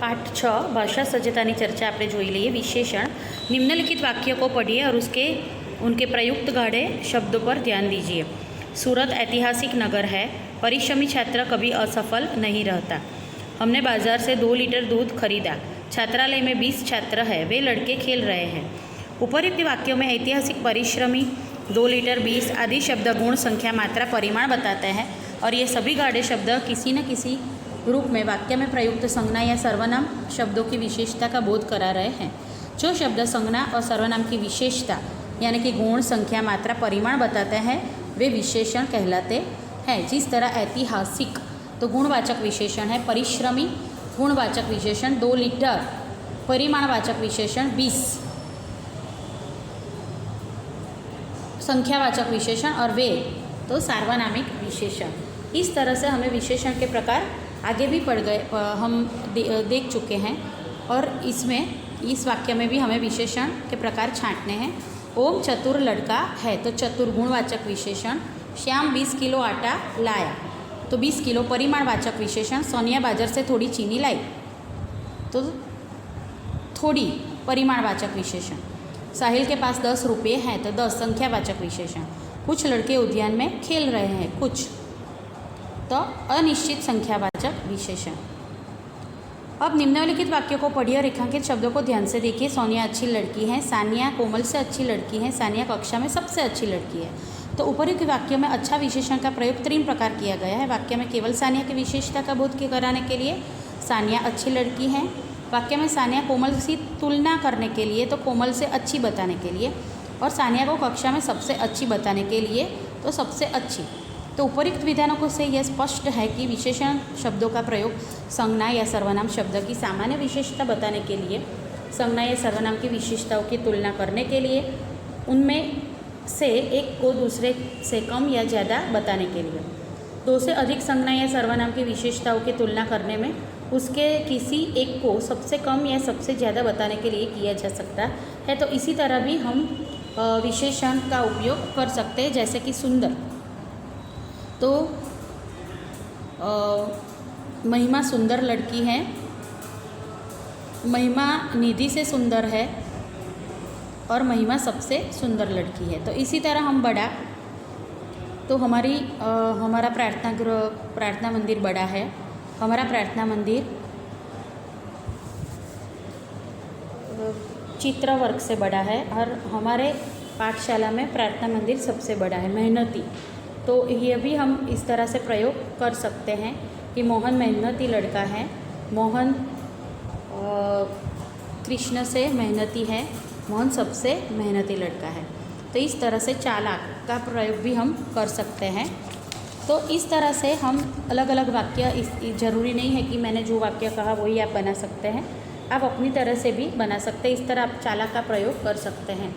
पाठ 6 भाषा सज्जतानी चर्चा आपणे जोई लईए। विशेषण निम्नलिखित वाक्यों को पढ़िए और उनके प्रयुक्त गाढ़े शब्दों पर ध्यान दीजिए। सूरत ऐतिहासिक नगर है। परिश्रमी छात्र कभी असफल नहीं रहता। हमने बाजार से 2 लीटर दूध खरीदा। छात्रालय में 20 छात्र हैं। वे लड़के खेल रहे हैं। उपरोक्त वाक्यों में ऐतिहासिक, परिश्रमी, 2 लीटर, 20 आदि शब्द गुण, संख्या, मात्रा, परिमाण बताते हैं और ये सभी गाढ़े शब्द किसी न किसी रूप में वाक्य में प्रयुक्त संज्ञा या सर्वनाम शब्दों की विशेषता का बोध करा रहे हैं। जो शब्द संज्ञा और सर्वनाम की विशेषता यानी कि गुण, संख्या, मात्रा, परिमाण बताते हैं वे विशेषण कहलाते हैं। जिस तरह ऐतिहासिक तो गुणवाचक विशेषण है, परिश्रमी गुणवाचक विशेषण, 2 लीटर परिमाणवाचक विशेषण, 20 संख्यावाचक विशेषण और वे तो सार्वनामिक विशेषण। इस तरह से हमें विशेषण के प्रकार आगे भी पढ़ गए, हम देख चुके हैं और इस वाक्य में भी हमें विशेषण के प्रकार छांटने हैं। ओम चतुर लड़का है तो चतुर गुणवाचक विशेषण। श्याम 20 किलो आटा लाया तो 20 किलो परिमाणवाचक विशेषण। सोनिया बाजार से थोड़ी चीनी लाई तो थोड़ी परिमाणवाचक विशेषण। साहिल के पास 10 रुपये हैं तो 10 संख्यावाचक विशेषण। कुछ लड़के उद्यान में खेल रहे हैं, कुछ तो अनिश्चित संख्यावाचक विशेषण। अब निम्नलिखित वाक्यों को पढ़िए और रेखांकित शब्दों को ध्यान से देखिए। सोनिया अच्छी लड़की है। सानिया कोमल से अच्छी लड़की है। सानिया कक्षा में सबसे अच्छी लड़की है। तो उपरोक्त वाक्यों में अच्छा विशेषण का प्रयोग 3 प्रकार किया गया है। वाक्य में केवल सानिया की विशेषता का बोध कराने के लिए सानिया अच्छी लड़की है। वाक्य में सानिया कोमल से तुलना करने के लिए तो कोमल से अच्छी बताने के लिए, और सानिया को कक्षा में सबसे अच्छी बताने के लिए तो सबसे अच्छी। तो उपरोक्त विधानों से यह स्पष्ट है कि विशेषण शब्दों का प्रयोग संज्ञा या सर्वनाम शब्द की सामान्य विशेषता बताने के लिए, संज्ञा या सर्वनाम की विशेषताओं की तुलना करने के लिए, उनमें से एक को दूसरे से कम या ज़्यादा बताने के लिए, 2 से अधिक संज्ञा या सर्वनाम की विशेषताओं की तुलना करने में उसके किसी एक को सबसे कम या सबसे ज़्यादा बताने के लिए किया जा सकता है। तो इसी तरह भी हम विशेषण का उपयोग कर सकते हैं, जैसे कि सुंदर तो महिमा सुंदर लड़की है। महिमा निधि से सुंदर है और महिमा सबसे सुंदर लड़की है। तो इसी तरह हम बड़ा तो हमारा प्रार्थना मंदिर बड़ा है। हमारा प्रार्थना मंदिर चित्र वर्ग से बड़ा है और हमारे पाठशाला में प्रार्थना मंदिर सबसे बड़ा है। मेहनती तो ये भी हम इस तरह से प्रयोग कर सकते हैं कि मोहन मेहनती लड़का है। मोहन कृष्ण से मेहनती है। मोहन सबसे मेहनती लड़का है। तो इस तरह से चालाक का प्रयोग भी हम कर सकते हैं। तो इस तरह से हम अलग अलग वाक्य, ज़रूरी नहीं है कि मैंने जो वाक्य कहा वही आप बना सकते हैं, आप अपनी तरह से भी बना सकते हैं। इस तरह आप चालाक का प्रयोग कर सकते हैं।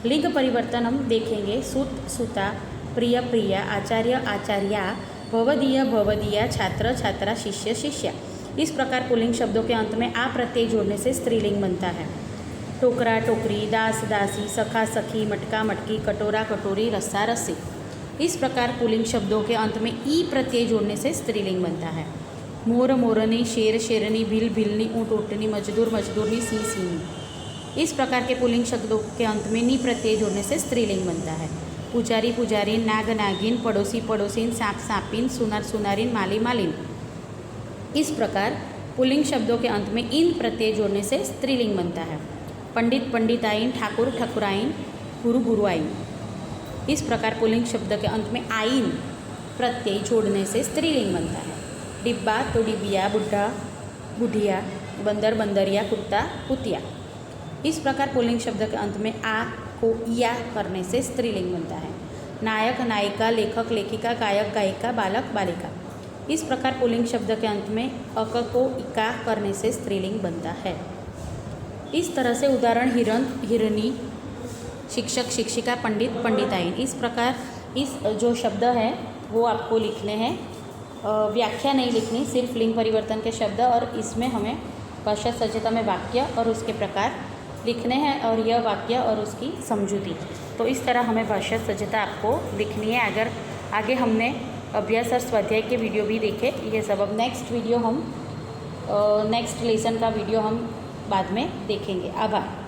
लिंग परिवर्तन हम देखेंगे। सुत सुता, प्रिय प्रिया, आचार्य आचार्या, भवदीय भवदीया, छात्र छात्रा, शिष्य शिष्या। इस प्रकार पुल्लिंग शब्दों के अंत में आ प्रत्यय जोड़ने से स्त्रीलिंग बनता है। टोकरा टोकरी, दास दासी, सखा सखी, मटका मटकी, कटोरा कटोरी, रस्सा रस्सी। इस प्रकार पुल्लिंग शब्दों के अंत में ई प्रत्यय जोड़ने से स्त्रीलिंग बनता है। मोर मोरनी, शेर शेरनी, भील भीलनी, ऊँट ऊँटनी, मजदूर मजदूरनी, सी सीनी। इस प्रकार के पुल्लिंग शब्दों के अंत में नी प्रत्यय जोड़ने से स्त्रीलिंग बनता है। पुजारी पुजारीन, नाग नागिन, पड़ोसी पड़ोसीन, सांप सांपिन, सुनार सुनारिन, माली मालिन। इस प्रकार पुल्लिंग शब्दों के अंत में इन प्रत्यय जोड़ने से स्त्रीलिंग बनता है। पंडित पंडिताइन, ठाकुर ठाकुराइन, गुरु गुरुआइन। इस प्रकार पुल्लिंग शब्द के अंत में आइन प्रत्यय जोड़ने से स्त्रीलिंग बनता है। डिब्बा तो डिबिया, बुढ़ा बुढ़िया, बंदर बंदरिया, कुत्ता कुतिया। इस प्रकार पुल्लिंग शब्द के अंत में आ को या करने से स्त्रीलिंग बनता है। नायक नायिका, लेखक लेखिका, गायक गायिका, बालक बालिका। इस प्रकार पुल्लिंग शब्द के अंत में अक को इका करने से स्त्रीलिंग बनता है। इस तरह से उदाहरण हिरण हिरनी, शिक्षक शिक्षिका, पंडित पंडिताइन। इस प्रकार इस जो शब्द है वो आपको लिखने हैं, व्याख्या नहीं लिखनी, सिर्फ लिंग परिवर्तन के शब्द, और इसमें हमें भाषा सज्जता में वाक्य और उसके प्रकार लिखने हैं और यह वाक्य और उसकी समझूती। तो इस तरह हमें भाषा सज्जता आपको लिखनी है। अगर आगे हमने अभ्यास और स्वाध्याय के वीडियो भी देखे ये सब। अब नेक्स्ट वीडियो हम नेक्स्ट लेसन का वीडियो हम बाद में देखेंगे। आभार।